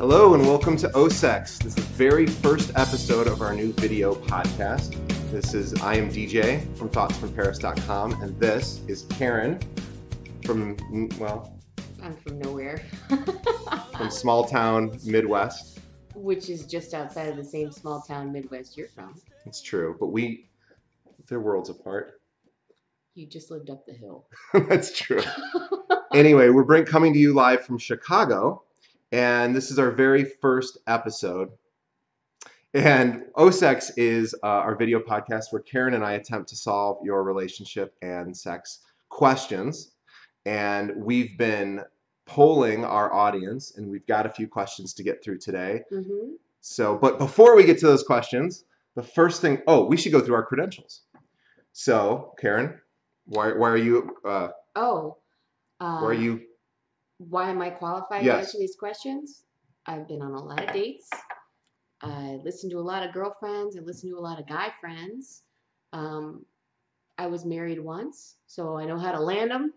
Hello and welcome to oSex. This is the very first episode of our new video podcast. I am DJ from thoughtsfromparis.com, and this is Karen from, I'm from nowhere. from small town Midwest. Which is just outside of the same small town Midwest you're from. It's true, but they're worlds apart. You just lived up the hill. That's true. Anyway, we're coming to you live from Chicago. And this is our very first episode. And oSex is our video podcast where Karen and I attempt to solve your relationship and sex questions. And we've been polling our audience, and we've got a few questions to get through today. Mm-hmm. But before we get to those questions, the first thing, we should go through our credentials. So, Karen, why are you... why are you... Why am I qualified to answer these questions? I've been on a lot of dates. I listened to a lot of girlfriends. I listened to a lot of guy friends. I was married once, so I know how to land them.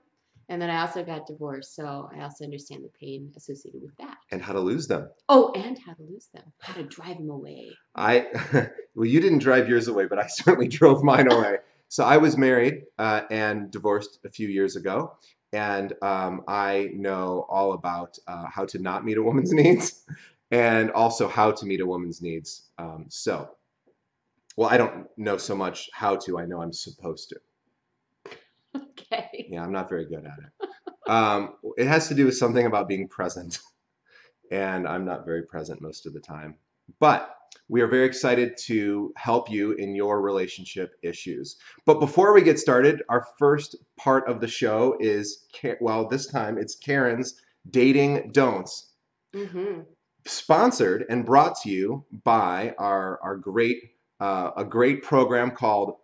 And then I also got divorced, so I also understand the pain associated with that. And how to lose them. Oh, and how to lose them. How to drive them away. Well, you didn't drive yours away, but I certainly drove mine away. So I was married and divorced a few years ago. And I know all about how to not meet a woman's needs and also how to meet a woman's needs. I don't know so much how to. I know I'm supposed to. Okay. Yeah, I'm not very good at it. It has to do with something about being present. And I'm not very present most of the time. But we are very excited to help you in your relationship issues. But before we get started, our first part of the show is, this time it's Karen's Dating Don'ts. Mm-hmm. Sponsored and brought to you by a great program called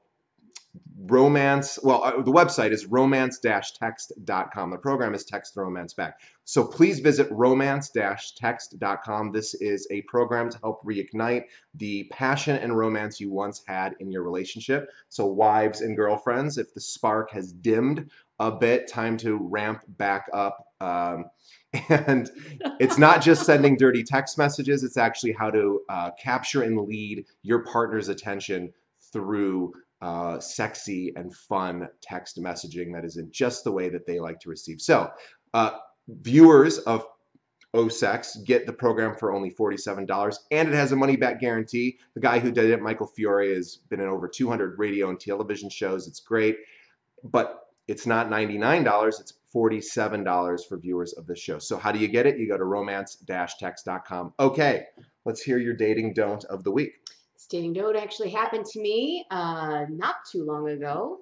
Romance. The website is romance-text.com. The program is Text the Romance Back. So please visit romance-text.com. This is a program to help reignite the passion and romance you once had in your relationship. So wives and girlfriends, if the spark has dimmed a bit, time to ramp back up. And it's not just sending dirty text messages. It's actually how to capture and lead your partner's attention through sexy and fun text messaging that is in just the way that they like to receive. So viewers of oSex get the program for only $47, and it has a money-back guarantee. The guy who did it, Michael Fiore, has been in over 200 radio and television shows. It's great, but it's not $99. It's $47 for viewers of this show. So how do you get it? You go to romance-text.com. Okay, let's hear your dating don't of the week. Dating don't actually happened to me not too long ago.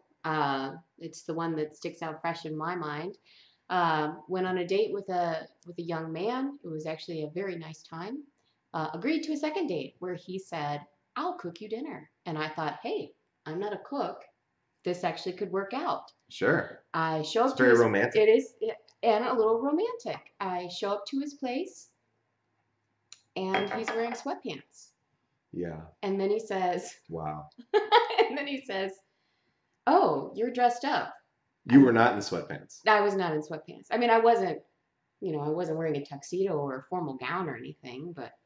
It's the one that sticks out fresh in my mind. Went on a date with a young man. It was actually a very nice time. Agreed to a second date where he said, "I'll cook you dinner." And I thought, hey, I'm not a cook. This actually could work out. Sure. I show up it's very romantic. It is, and a little romantic. I show up to his place, and he's wearing sweatpants. Yeah. And then he says, wow. And then he says, "Oh, you're dressed up." You were not in sweatpants. I was not in sweatpants. I mean, I wasn't wearing a tuxedo or a formal gown or anything, but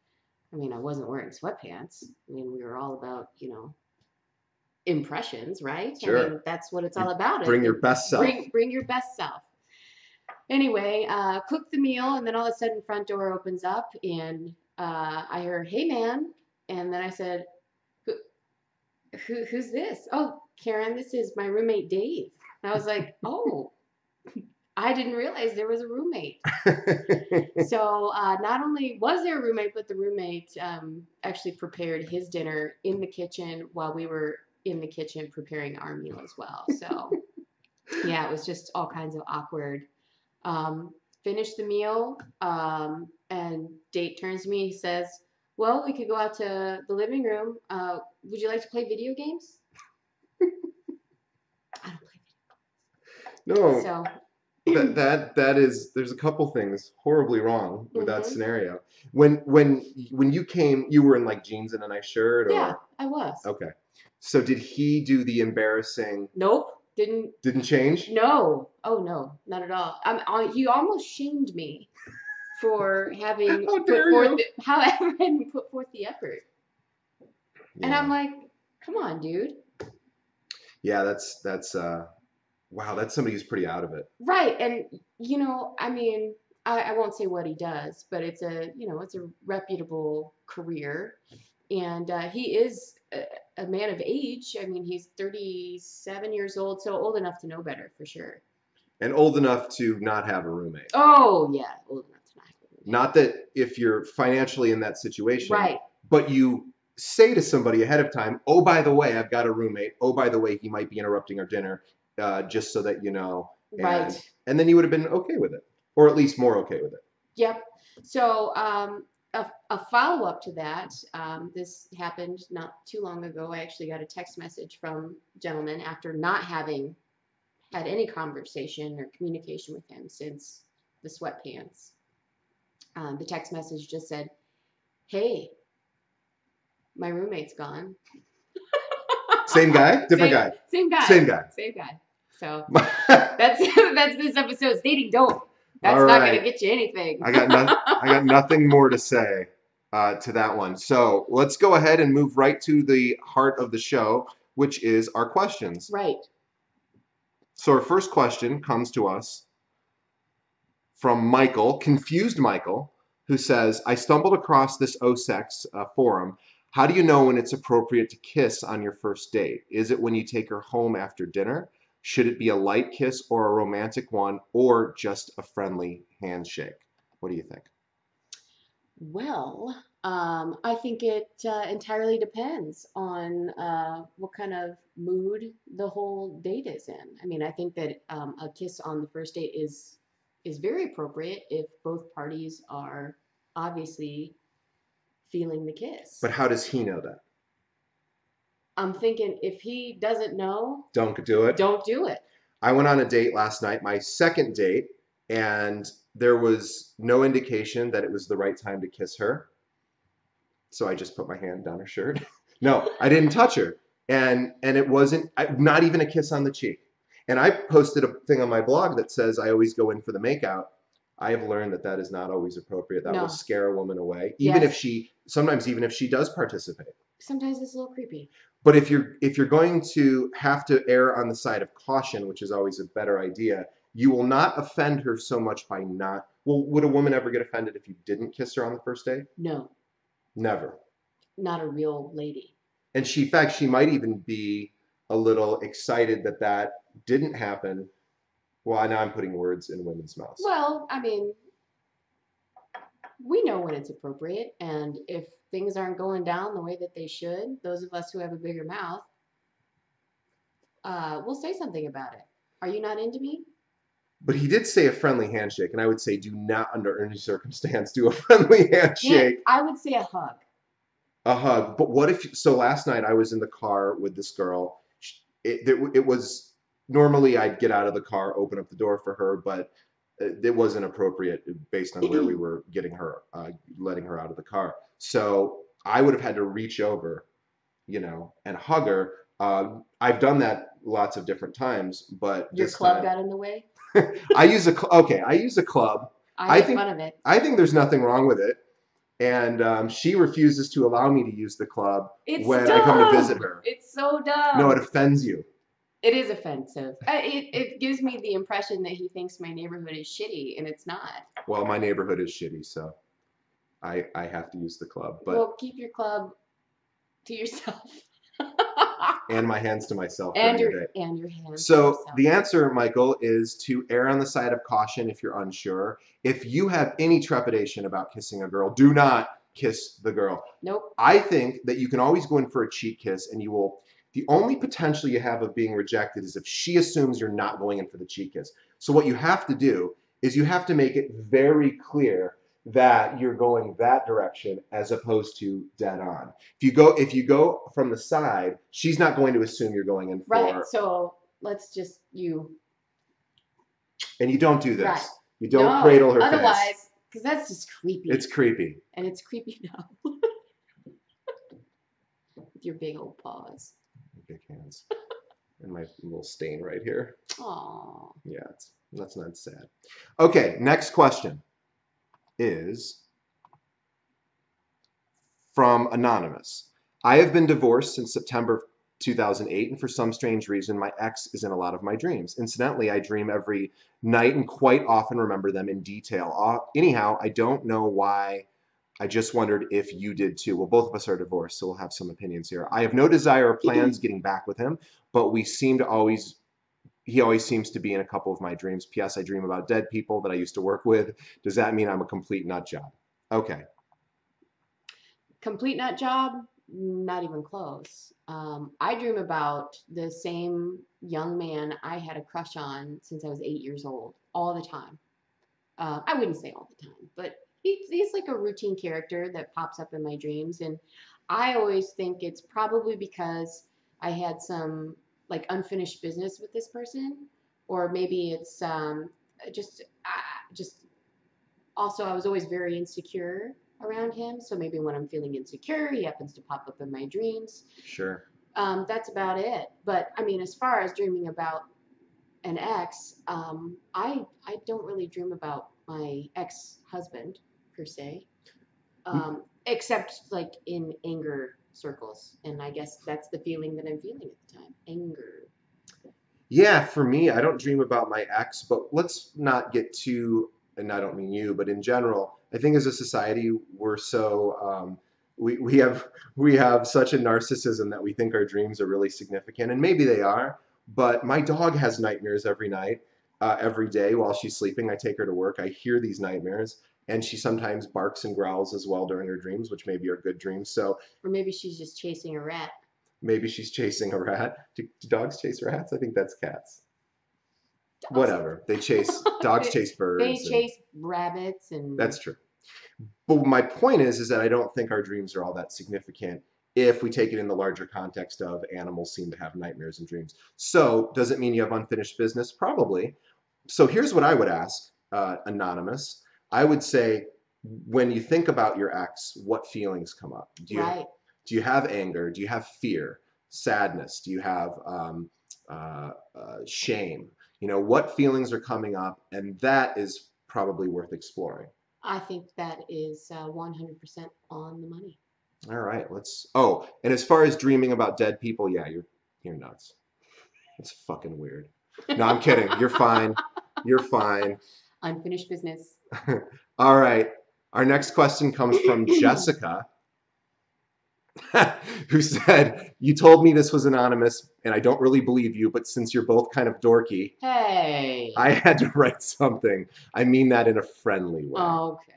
I wasn't wearing sweatpants. We were all about, impressions, right? Sure. That's what it's all about. Bring your best self. Bring your best self. Anyway, cooked the meal, and then all of a sudden front door opens up, and I heard, "Hey, man." And then I said, who's this? "Oh, Karen, this is my roommate, Dave." And I was like, oh, I didn't realize there was a roommate. So not only was there a roommate, but the roommate actually prepared his dinner in the kitchen while we were in the kitchen preparing our meal as well. So yeah, it was just all kinds of awkward. Finished the meal, and date turns to me and he says, "Well, we could go out to the living room. Would you like to play video games?" I don't play video games. No. So that is, there's a couple things horribly wrong with that scenario. When you came, you were in like jeans and a nice shirt? Or? Yeah, I was. Okay. So did he do the embarrassing? Nope. Didn't change? No. Oh no, not at all. He almost shamed me for having How put dare forth you? having put forth the effort. Yeah. And I'm like, come on, dude. Yeah, that's wow, that's somebody who's pretty out of it. Right. And I mean, I won't say what he does, but it's it's a reputable career. And he is a man of age. I mean, he's 37 years old, so old enough to know better for sure. And old enough to not have a roommate. Oh, yeah, old enough to not have a roommate. Not that if you're financially in that situation, Right. but you say to somebody ahead of time, oh, by the way, I've got a roommate. Oh, by the way, he might be interrupting our dinner, just so that you know. Right. And then you would have been okay with it, or at least more okay with it. Yep. So a follow-up to that, this happened not too long ago. I actually got a text message from a gentleman after not having had any conversation or communication with him since the sweatpants. The text message just said, "Hey, my roommate's gone." Same guy? Different guy? Same guy. Same guy. Same guy. So that's this episode's dating dope. That's All not right. gonna get you anything. I got nothing more to say to that one. So let's go ahead and move right to the heart of the show, which is our questions. Right. So our first question comes to us from Michael, confused Michael, who says, I stumbled across this oSex forum. How do you know when it's appropriate to kiss on your first date? Is it when you take her home after dinner? Should it be a light kiss or a romantic one, or just a friendly handshake? What do you think? Well, I think it entirely depends on what kind of mood the whole date is in. I mean, I think that a kiss on the first date is very appropriate if both parties are obviously feeling the kiss. But how does he know that? I'm thinking if he doesn't know, Don't do it. don't do it. I went on a date last night, my second date, and there was no indication that it was the right time to kiss her. So I just put my hand down her shirt. No, I didn't touch her. And it wasn't, not even a kiss on the cheek. And I posted a thing on my blog that says I always go in for the makeout. I have learned that that is not always appropriate. That No. will scare a woman away, Yes. sometimes even if she does participate. Sometimes it's a little creepy. But if you're going to have to err on the side of caution, which is always a better idea, you will not offend her so much by not. Well, would a woman ever get offended if you didn't kiss her on the first date? No, Never. not a real lady. And in fact, she might even be a little excited that that didn't happen. Well, now I'm putting words in women's mouths. Well, I mean, we know when it's appropriate, and if things aren't going down the way that they should, those of us who have a bigger mouth, we'll say something about it. Are you not into me? But he did say a friendly handshake, and I would say do not, under any circumstance, do a friendly handshake. I would say a hug. A hug. But what if, so last night I was in the car with this girl. It was, normally I'd get out of the car, open up the door for her, but it wasn't appropriate based on where we were getting her, letting her out of the car. So I would have had to reach over, and hug her. I've done that lots of different times, but Your this club time, got in the way? I use a club. I make fun of it. I think there's nothing wrong with it. And she refuses to allow me to use the club when I come to visit her. It's so dumb. No, it offends you. It is offensive. It gives me the impression that he thinks my neighborhood is shitty, and it's not. Well, my neighborhood is shitty, so I have to use the club. But well, keep your club to yourself. And my hands to myself. And your hands. So the answer, Michael, is to err on the side of caution if you're unsure. If you have any trepidation about kissing a girl, do not kiss the girl. Nope. I think that you can always go in for a cheek kiss, and you will. The only potential you have of being rejected is if she assumes you're not going in for the cheek kiss. So what you have to do is you have to make it very clear that you're going that direction as opposed to dead on. If you go from the side, she's not going to assume you're going in for. Right. So let's just And you don't do this. Right. You don't cradle her face. Otherwise, because that's just creepy. It's creepy. And it's creepy now. With your big old paws. Big hands. And my little stain right here. Aww. Yeah, that's not sad. Okay, next question. is from Anonymous. I have been divorced since September 2008, and for some strange reason, my ex is in a lot of my dreams. Incidentally, I dream every night and quite often remember them in detail. Anyhow, I don't know why. I just wondered if you did too. Well, both of us are divorced, so we'll have some opinions here. I have no desire or plans getting back with him, but he always seems to be in a couple of my dreams. P.S. I dream about dead people that I used to work with. Does that mean I'm a complete nut job? Okay. Complete nut job? Not even close. I dream about the same young man I had a crush on since I was 8 years old, all the time. I wouldn't say all the time, but he's like a routine character that pops up in my dreams. And I always think it's probably because I had some like unfinished business with this person, or maybe it's just also I was always very insecure around him. So maybe when I'm feeling insecure, he happens to pop up in my dreams. Sure. That's about it. But I mean, as far as dreaming about an ex, I don't really dream about my ex-husband per se, except like in anger circles, and I guess that's the feeling that I'm feeling at the time, anger. Yeah, for me, I don't dream about my ex, but let's not get too, and I don't mean you, but in general, I think as a society, we're so we have such a narcissism that we think our dreams are really significant, and maybe they are. But my dog has nightmares every night, every day while she's sleeping. I take her to work. I hear these nightmares, and she sometimes barks and growls as well during her dreams, which maybe are good dreams. So Or maybe she's just chasing a rat. maybe she's chasing a rat. Do dogs chase rats? I think that's cats. Dogs, Whatever. Dogs chase they birds, and chase rabbits and that's true. But my point is that I don't think our dreams are all that significant if we take it in the larger context of animals seem to have nightmares and dreams. So does it mean you have unfinished business? Probably. So here's what I would ask, Anonymous. I would say, when you think about your ex, what feelings come up? right. Do you have anger? Do you have fear, sadness? Do you have shame? You know, what feelings are coming up? And that is probably worth exploring. I think that is 100% on the money. All right, let's. Oh, and as far as dreaming about dead people, yeah, you're nuts. It's fucking weird. No, I'm kidding. You're fine. You're fine. Unfinished business. All right. Our next question comes from Jessica, who said, "You told me this was anonymous, and I don't really believe you, but since you're both kind of dorky, Hey. I had to write something. I mean that in a friendly way. Okay.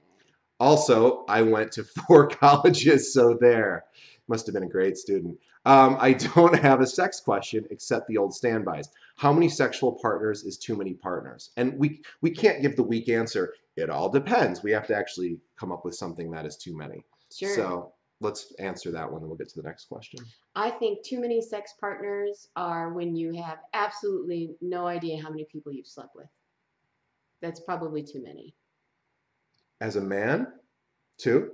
Also, I went to 4 colleges, so there. Must have been a great student. I don't have a sex question except the old standbys. How many sexual partners is too many partners?" And we can't give the weak answer. It all depends. We have to actually come up with something that is too many. Sure. So let's answer that one, and we'll get to the next question. I think too many sex partners are when you have absolutely no idea how many people you've slept with. That's probably too many. As a man, 2?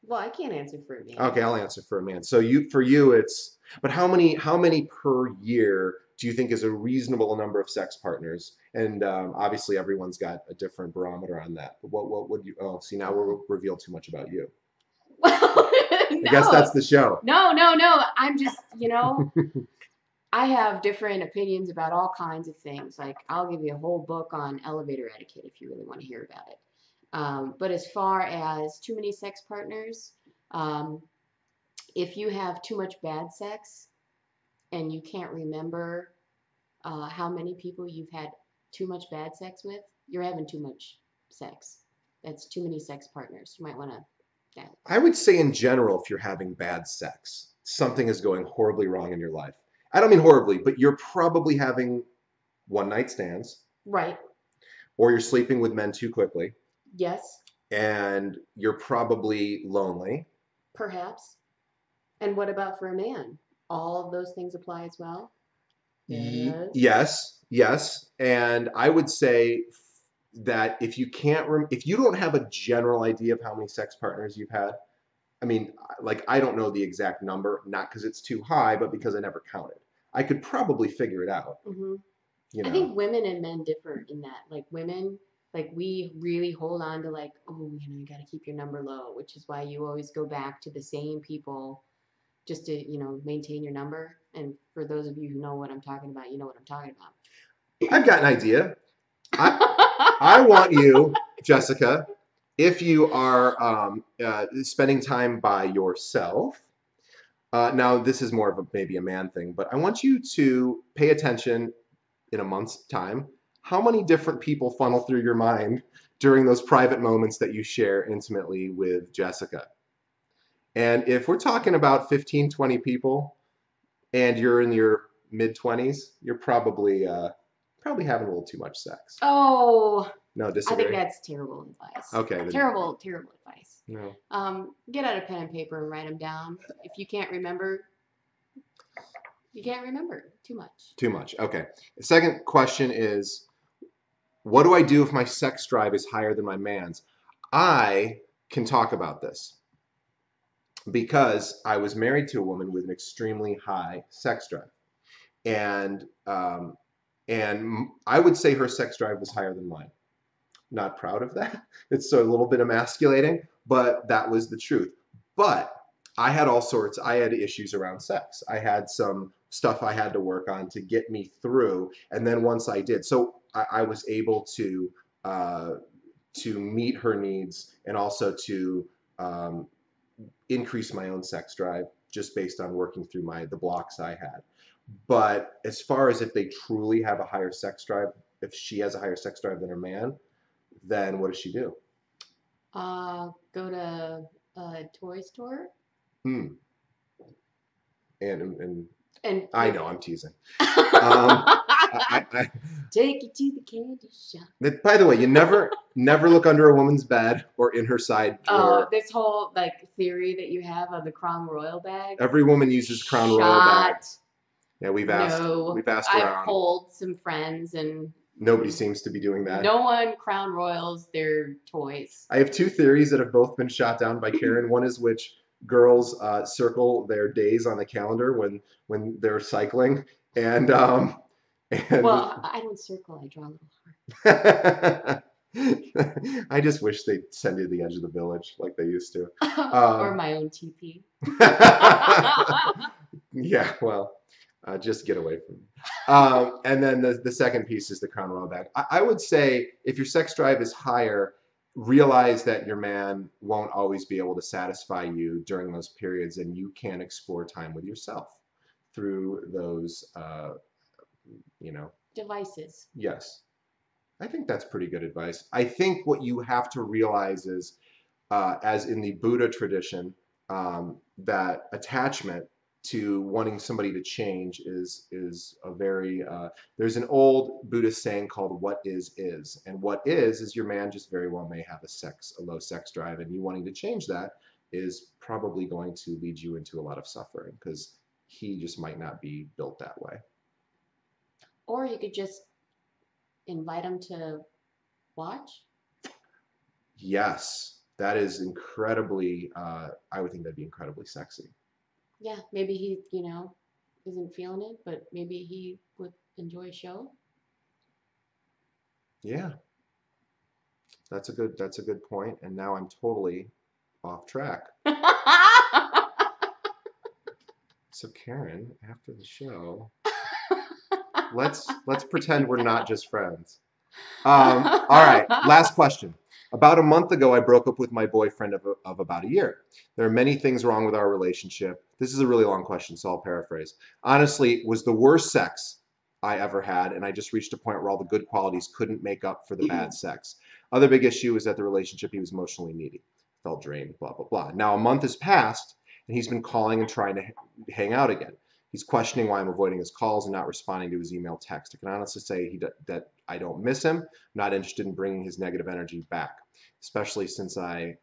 Well, I can't answer for a man. Okay, I'll answer for a man. So for you, it's. But how many per year do you think is a reasonable number of sex partners? And obviously, everyone's got a different barometer on that. But what would you? Oh, see, now we'll reveal too much about you. Well, I guess that's the show. No. I'm just, I have different opinions about all kinds of things. Like, I'll give you a whole book on elevator etiquette if you really want to hear about it. But as far as too many sex partners, if you have too much bad sex and you can't remember how many people you've had too much bad sex with, you're having too much sex. That's too many sex partners. You might want to. Yeah. I would say in general, if you're having bad sex, something is going horribly wrong in your life. I don't mean horribly, but you're probably having one-night stands. Right. Or you're sleeping with men too quickly. Yes. And you're probably lonely. Perhaps. And what about for a man? All of those things apply as well? Yes. And I would say that if you don't have a general idea of how many sex partners you've had, I mean, like, I don't know the exact number, not because it's too high, but because I never counted. I could probably figure it out. Mm-hmm. You know? I think women and men differ in that. Like, women Like we really hold on to like, oh, you got to keep your number low, which is why you always go back to the same people just to, maintain your number. And for those of you who know what I'm talking about, you know what I'm talking I've got an idea. about. I want you, Jessica, if you are spending time by yourself. Now, this is more of maybe a man thing, but I want you to pay attention in a month's time. How many different people funnel through your mind during those private moments that you share intimately with Jessica? And if we're talking about 15, 20 people and you're in your mid 20s, you're probably having a little too much sex. Oh, No, I think disagree? that's terrible advice. Okay. Then, Terrible, terrible advice. no. Get out a pen and paper and write them down. If you can't remember, you can't remember too much. Too much. Okay. The second question is, what do I do if my sex drive is higher than my man's? I can talk about this because I was married to a woman with an extremely high sex drive, and I would say her sex drive was higher than mine. Not proud of that. It's a little bit emasculating, but that was the truth. But I had all sorts. I had issues around sex. I had some stuff I had to work on to get me through, and then once I did, so I was able to meet her needs and also to um, increase my own sex drive just based on working through the blocks I had. But as far as if they truly have a higher sex drive, if she has a higher sex drive than her man, then what does she do? Go to a toy store Hmm. And and I know I'm teasing. I, take you to the candy shop. by the way, you never look under a woman's bed or in her side drawer. This whole theory that you have of the Crown Royal bag. Every woman uses Crown Royal bag. Yeah, we've asked I've around. polled some friends and Nobody seems to be doing that. no one Crown Royals their toys. I have two theories that have both been shot down by Karen. One is which girls circle their days on the calendar when they're cycling, and Well, I don't circle. I draw a little heart. I just wish they'd send you to the edge of the village like they used to. Or my own TP. Yeah, well, just get away from me. And then the second piece is the Crown Royal bag. I would say if your sex drive is higher, realize that your man won't always be able to satisfy you during those periods, and you can explore time with yourself through those, Devices. Yes. I think that's pretty good advice. I think what you have to realize is, as in the Buddha tradition, that attachment to wanting somebody to change is a very there's an old Buddhist saying called "what is," and what is your man just very well may have a low sex drive, and you wanting to change that is probably going to lead you into a lot of suffering because he just might not be built that way. Or you could just invite him to watch. Yes, that is incredibly. I would think that'd be incredibly sexy. Yeah, maybe he, isn't feeling it, but maybe he would enjoy a show. Yeah, that's a good point. And now I'm totally off track. So Karen, after the show, let's pretend we're not just friends. All right, last question. About a month ago, I broke up with my boyfriend of about a year. There are many things wrong with our relationship. This is a really long question, so I'll paraphrase. Honestly, it was the worst sex I ever had, and I just reached a point where all the good qualities couldn't make up for the bad sex. Other big issue is that the relationship, he was emotionally needy. Felt drained, blah, blah, blah. Now, a month has passed, and he's been calling and trying to hang out again. He's questioning why I'm avoiding his calls and not responding to his email text. I can honestly say that I don't miss him. I'm not interested in bringing his negative energy back, especially since I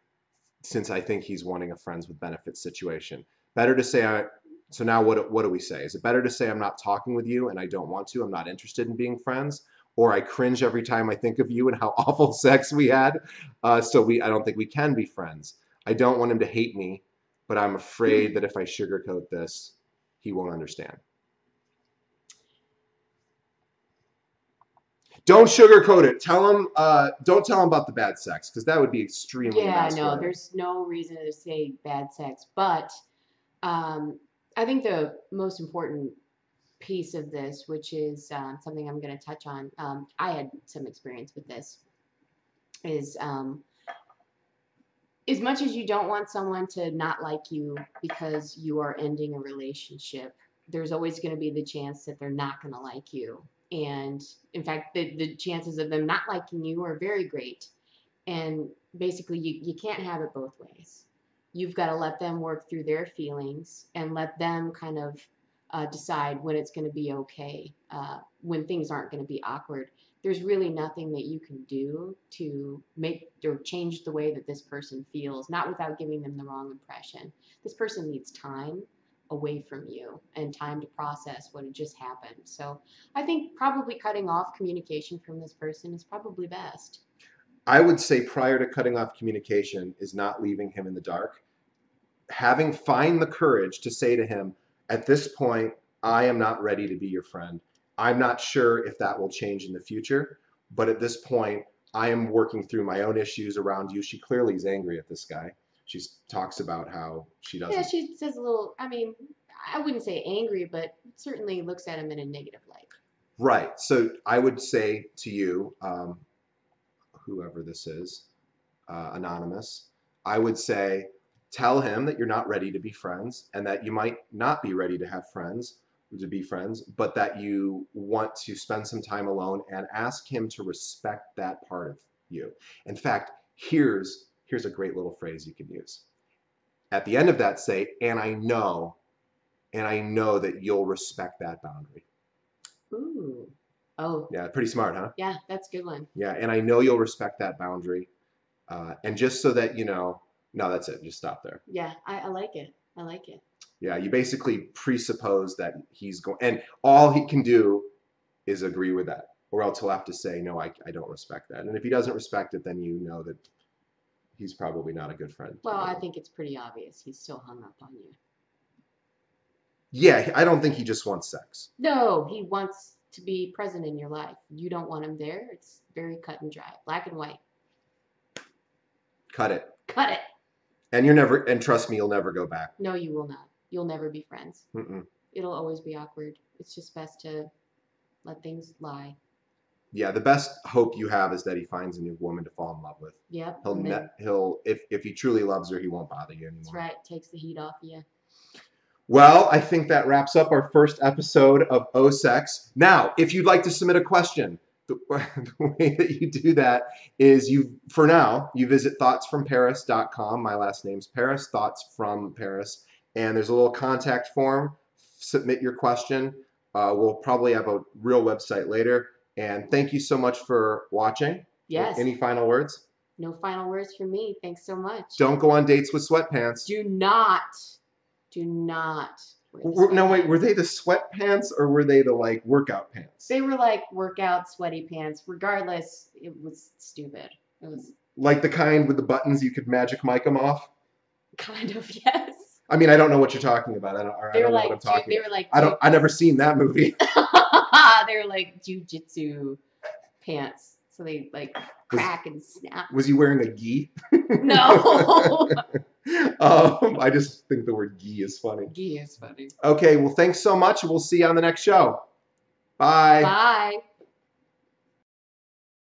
think he's wanting a friends with benefits situation. Better to say so now what do we say? Is it better to say I'm not talking with you and I don't want to, I'm not interested in being friends, or I cringe every time I think of you and how awful sex we had, I don't think we can be friends. I don't want him to hate me, but I'm afraid that if I sugarcoat this, he won't understand. Don't sugarcoat it. Tell him. Don't tell him about the bad sex, because that would be extremely Yeah, no, emasculating. there's no reason to say bad sex, but I think the most important piece of this, which is something I'm going to touch on, I had some experience with this, is as much as you don't want someone to not like you because you are ending a relationship, there's always going to be the chance that they're not going to like you. And in fact, the chances of them not liking you are very great. And basically, you can't have it both ways. You've got to let them work through their feelings and let them kind of decide when it's going to be okay, when things aren't going to be awkward. There's really nothing that you can do to make or change the way that this person feels, not without giving them the wrong impression. This person needs time away from you and time to process what had just happened. So I think probably cutting off communication from this person is probably best. I would say prior to cutting off communication is not leaving him in the dark. Find the courage to say to him, at this point, I am not ready to be your friend. I'm not sure if that will change in the future, but at this point, I am working through my own issues around you. She clearly is angry at this guy. She talks about how she doesn't. Yeah, she says a little, I mean, I wouldn't say angry, but certainly looks at him in a negative light. Right. So I would say to you, whoever this is, anonymous, I would say, tell him that you're not ready to be friends and that you might not be ready to have friends, to be friends, but that you want to spend some time alone, and ask him to respect that part of you. In fact, here's a great little phrase you can use. At the end of that, say, and I know that you'll respect that boundary. Ooh. Oh. Yeah, pretty smart, huh? Yeah, that's a good one. Yeah, and I know you'll respect that boundary. And just so that you know, no, that's it. Just stop there. Yeah, I like it. I like it. Yeah, you basically presuppose that he's going, and all he can do is agree with that, or else he'll have to say, no, I don't respect that. And if he doesn't respect it, then you know that he's probably not a good friend. Well, I think it's pretty obvious he's still hung up on you. Yeah, I don't think he just wants sex. No, he wants to be present in your life. You don't want him there. It's very cut and dry, black and white. Cut it. Cut it. And trust me, you'll never go back. No, you will not. You'll never be friends. Mm-mm. It'll always be awkward. It's just best to let things lie. Yeah, the best hope you have is that he finds a new woman to fall in love with. Yep. He'll if he truly loves her, he won't bother you anymore. That's right. Takes the heat off of you. Well, I think that wraps up our first episode of oSex. Now, if you'd like to submit a question, the way that you do that is you visit thoughtsfromparis.com. My last name's Paris, Thoughts from Paris. And there's a little contact form. Submit your question. We'll probably have a real website later. And thank you so much for watching. Yes. Any final words? No final words from me. Thanks so much. Don't go on dates with sweatpants. Do not. No, wait, were they the sweatpants or were they the like workout pants? They were like workout sweaty pants. Regardless, it was stupid. It was like the kind with the buttons you could magic mic them off? Kind of, yes. I mean, I don't know what you're talking about. I don't know what I'm talking about. I never seen that movie. They were like jujitsu pants. So they like crack and snap. Was he wearing a gi? No. I just think the word gi is funny. Gi is funny. Okay, well, thanks so much. We'll see you on the next show. Bye. Bye.